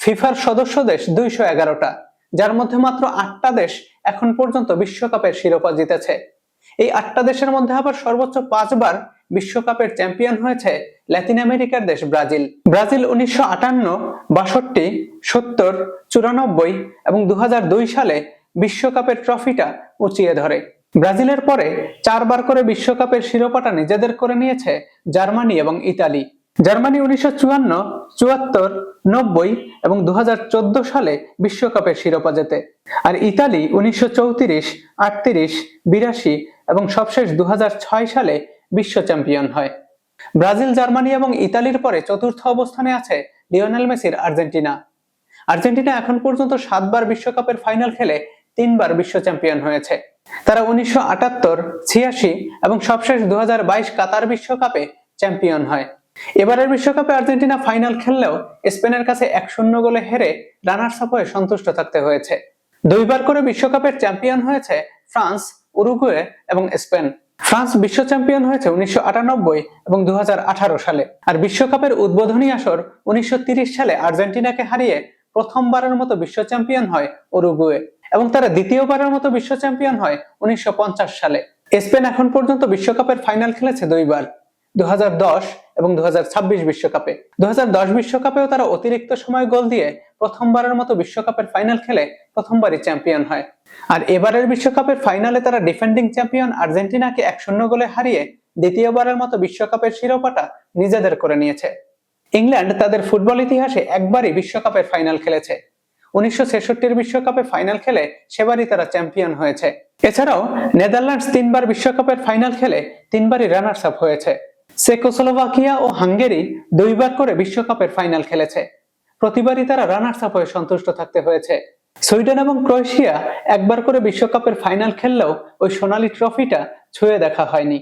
ফিফার সদস্য দেশ 211টা, যার মধ্যে মাত্র 8টা দেশ এখন পর্যন্ত বিশ্বকাপের শিরোপা জিতেছে। এই 8টা দেশের মধ্যে আবার সর্বোচ্চ 5বার বিশ্বকাপের চ্যাম্পিয়ন হয়েছে লাতিন আমেরিকার দেশ ব্রাজিল। ব্রাজিল 1958, 62, 70, 94 এবং 2002 সালে বিশ্বকাপের ট্রফিটা উঁচিয়ে ধরে। ব্রাজিলের পরে 4বার করে বিশ্বকাপের শিরোপাটা নিজেদের করে নিয়েছে জার্মানি এবং ইতালি। জার্মানি 1954, 74, 90 এবং 2014 সালে বিশ্বকাপের শিরোপা জেতে। আর ইতালি 1934, 38, 82 এবং সবশেষ 2006 সালে বিশ্ব চ্যাম্পিয়ন হয়। ব্রাজিল, জার্মানি এবং ইতালির পরে চতুর্থ অবস্থানে আছে লিওনেল মেসির আর্জেন্টিনা। আর্জেন্টিনা এখন পর্যন্ত 7বার বিশ্বকাপের ফাইনাল খেলে 3বার বিশ্ব চ্যাম্পিয়ন হয়েছে। তারা 1978, 86 এবং সবশেষ 2022 কাতার বিশ্বকাপে চ্যাম্পিয়ন হয়। এবারের বিশ্বকাপে আর্জেন্টিনা ফাইনাল খেললেও স্পেনের কাছে 1-0 গোলে হেরে রানার্স আপ হয়ে সন্তুষ্ট থাকতে হয়েছে। 2বার করে বিশ্বকাপের চ্যাম্পিয়ন হয়েছে ফ্রান্স, উরুগুয়ে এবং স্পেন। ফ্রান্স বিশ্ব চ্যাম্পিয়ন হয়েছে 1998 এবং 2018 সালে। আর বিশ্বকাপের উদ্বোধনী আসর 1930 সালে আর্জেন্টিনাকে হারিয়ে প্রথমবারের মতো বিশ্ব চ্যাম্পিয়ন হয় উরুগুয়ে এবং তারা দ্বিতীয়বারের মতো বিশ্ব চ্যাম্পিয়ন হয় 1950 সালে। স্পেন এখন পর্যন্ত বিশ্বকাপের ফাইনাল খেলেছে 2বার, 2010 এবং 2026 বিশ্বকাপে। 2010 বিশ্বকাপেও তারা অতিরিক্ত সময় গোল দিয়ে প্রথমবারের মতো বিশ্বকাপের ফাইনাল খেলে প্রথমবারই চ্যাম্পিয়ন হয়। আর এবারের বিশ্বকাপের ফাইনালে তারা ডিফেন্ডিং চ্যাম্পিয়ন আর্জেন্টিনাকে 1-0 গোলে হারিয়ে দ্বিতীয়বারের মতো বিশ্বকাপের শিরোপাটা নিজেদের করে নিয়েছে। ইংল্যান্ড তাদের ফুটবল ইতিহাসে একবারই বিশ্বকাপের ফাইনাল খেলেছে। 1966 বিশ্বকাপে ফাইনাল খেলে সেবারই তারা চ্যাম্পিয়ন হয়েছে। এছাড়াও নেদারল্যান্ডস 3বার বিশ্বকাপের ফাইনাল খেলে 3বারই রানার্স আপ হয়েছে। চেকোস্লোভাকিয়া ও হাঙ্গেরি 2বার করে বিশ্বকাপের ফাইনাল খেলেছে। প্রতিবারই তারা রানার্স আপ হয়ে সন্তুষ্ট থাকতে হয়েছে। সুইডেন এবং ক্রোয়েশিয়া 1বার করে বিশ্বকাপের ফাইনাল খেললেও ওই সোনালী ট্রফিটা ছুঁয়ে দেখা হয়নি।